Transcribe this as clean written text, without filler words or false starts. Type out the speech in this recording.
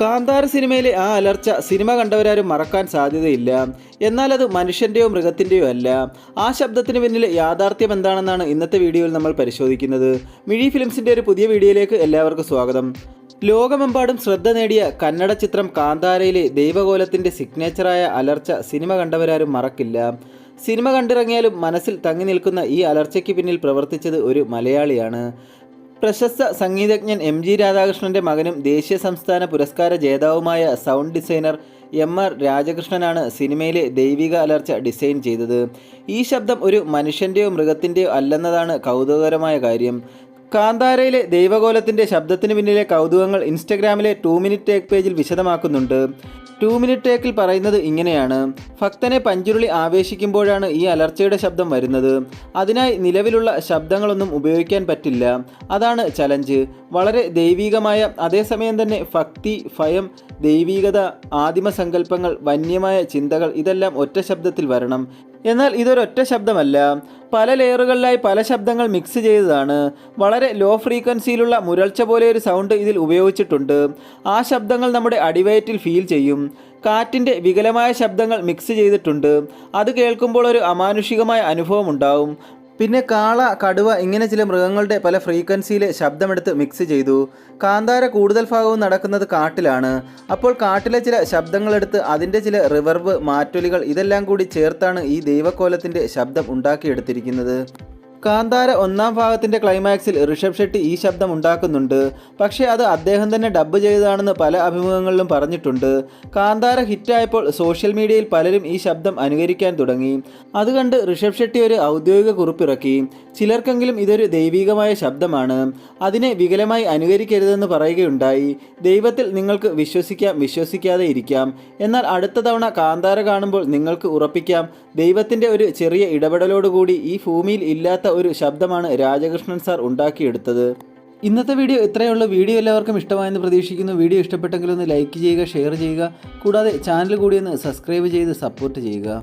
കാന്താര സിനിമയിലെ ആ അലർച്ച സിനിമ കണ്ടവരാരും മറക്കാൻ സാധ്യതയില്ല. എന്നാൽ അത് മനുഷ്യൻ്റെയോ മൃഗത്തിൻ്റെയോ അല്ല. ആ ശബ്ദത്തിന് പിന്നിലെ യാഥാർത്ഥ്യം എന്താണെന്നാണ് ഇന്നത്തെ വീഡിയോയിൽ നമ്മൾ പരിശോധിക്കുന്നത്. മിഴി ഫിലിംസിൻ്റെ ഒരു പുതിയ വീഡിയോയിലേക്ക് എല്ലാവർക്കും സ്വാഗതം. ലോകമെമ്പാടും ശ്രദ്ധ നേടിയ കന്നഡ ചിത്രം കാന്താരയിലെ ദൈവകോലത്തിൻ്റെ സിഗ്നേച്ചറായ അലർച്ച സിനിമ കണ്ടവരാരും മറക്കില്ല. സിനിമ കണ്ടിറങ്ങിയാലും മനസ്സിൽ തങ്ങി നിൽക്കുന്ന ഈ അലർച്ചയ്ക്ക് പിന്നിൽ പ്രവർത്തിച്ചത് ഒരു മലയാളിയാണ്. പ്രശസ്ത സംഗീതജ്ഞൻ MG രാധാകൃഷ്ണൻ്റെ മകനും ദേശീയ സംസ്ഥാന പുരസ്കാര ജേതാവുമായ സൗണ്ട് ഡിസൈനർ MR രാജകൃഷ്ണനാണ് സിനിമയിലെ ദൈവിക അലർച്ച ഡിസൈൻ ചെയ്തത്. ഈ ശബ്ദം ഒരു മനുഷ്യൻ്റെയോ മൃഗത്തിൻ്റെയോ അല്ലെന്നതാണ് കൗതുകകരമായ കാര്യം. കാന്താരയിലെ ദൈവകോലത്തിൻ്റെ ശബ്ദത്തിന് പിന്നിലെ കൗതുകങ്ങൾ ഇൻസ്റ്റഗ്രാമിലെ 2 മിനിറ്റ് ടേക്ക് പേജിൽ വിശദമാക്കുന്നുണ്ട്. 2 മിനിറ്റ് ടേക്കിൽ പറയുന്നത് ഇങ്ങനെയാണ്: ഭക്തനെ പഞ്ചുരുളി ആവേശിക്കുമ്പോഴാണ് ഈ അലർച്ചയുടെ ശബ്ദം വരുന്നത്. അതിനായി നിലവിലുള്ള ശബ്ദങ്ങളൊന്നും ഉപയോഗിക്കാൻ പറ്റില്ല. അതാണ് ചലഞ്ച്. വളരെ ദൈവീകമായ, അതേസമയം തന്നെ ഭക്തി, ഭയം, ദൈവീകത, ആദിമസങ്കല്പങ്ങൾ, വന്യമായ ചിന്തകൾ ഇതെല്ലാം ഒറ്റ ശബ്ദത്തിൽ വരണം. എന്നാൽ ഇതൊരൊറ്റ ശബ്ദമല്ല, പല ലെയറുകളിലായി പല ശബ്ദങ്ങൾ മിക്സ് ചെയ്തതാണ്. വളരെ ലോ ഫ്രീക്വൻസിയിലുള്ള മുരൾച്ച പോലെ ഒരു സൗണ്ട് ഇതിൽ ഉപയോഗിച്ചിട്ടുണ്ട്. ആ ശബ്ദങ്ങൾ നമ്മുടെ അടിവയറ്റിൽ ഫീൽ ചെയ്യും. കാറ്റിൻ്റെ വികലമായ ശബ്ദങ്ങൾ മിക്സ് ചെയ്തിട്ടുണ്ട്. അത് കേൾക്കുമ്പോൾ ഒരു അമാനുഷികമായ അനുഭവം ഉണ്ടാവും. പിന്നെ കാള, കടുവ ഇങ്ങനെ ചില മൃഗങ്ങളുടെ പല ഫ്രീക്വൻസിയിലെ ശബ്ദമെടുത്ത് മിക്സ് ചെയ്തു. കാന്താര കൂടുതൽ ഭാഗവും നടക്കുന്നത് കാട്ടിലാണ്. അപ്പോൾ കാട്ടിലെ ചില ശബ്ദങ്ങളെടുത്ത് അതിൻ്റെ ചില റിവർബ്, മാറ്റൊലികൾ ഇതെല്ലാം കൂടി ചേർത്താണ് ഈ ദൈവക്കോലത്തിൻ്റെ ശബ്ദം ഉണ്ടാക്കിയെടുത്തിരിക്കുന്നത്. കാന്താര 1-ാം ഭാഗത്തിൻ്റെ ക്ലൈമാക്സിൽ ഋഷഭ് ഷെട്ടി ഈ ശബ്ദം ഉണ്ടാക്കുന്നുണ്ട്. പക്ഷേ അത് അദ്ദേഹം തന്നെ ഡബ്ബ് ചെയ്തതാണെന്ന് പല അഭിമുഖങ്ങളിലും പറഞ്ഞിട്ടുണ്ട്. കാന്താര ഹിറ്റായപ്പോൾ സോഷ്യൽ മീഡിയയിൽ പലരും ഈ ശബ്ദം അനുകരിക്കാൻ തുടങ്ങി. അതുകണ്ട് ഋഷഭ് ഷെട്ടി ഒരു ഔദ്യോഗിക കുറിപ്പിറക്കി. ചിലർക്കെങ്കിലും ഇതൊരു ദൈവികമായ ശബ്ദമാണ്, അതിനെ വികലമായി അനുകരിക്കരുതെന്ന് പറയുകയുണ്ടായി. ദൈവത്തിൽ നിങ്ങൾക്ക് വിശ്വസിക്കാം, വിശ്വസിക്കാതെ ഇരിക്കാം. എന്നാൽ അടുത്ത തവണ കാന്താര കാണുമ്പോൾ നിങ്ങൾക്ക് ഉറപ്പിക്കാം, ദൈവത്തിൻ്റെ ഒരു ചെറിയ ഇടപെടലോടുകൂടി ഈ ഭൂമിയിൽ ഇല്ലാത്ത ഒരു ശബ്ദമാണ് രാജകൃഷ്ണൻ സാർ ഉണ്ടാക്കിയെടുത്തത്. ഇന്നത്തെ വീഡിയോ ഇത്രയുള്ള. വീഡിയോ എല്ലാവർക്കും ഇഷ്ടമായെന്ന് പ്രതീക്ഷിക്കുന്നു. വീഡിയോ ഇഷ്ടപ്പെട്ടെങ്കിൽ ഒന്ന് ലൈക്ക് ചെയ്യുക, ഷെയർ ചെയ്യുക. കൂടാതെ ചാനൽ കൂടി ഒന്ന് സബ്സ്ക്രൈബ് ചെയ്ത് സപ്പോർട്ട് ചെയ്യുക.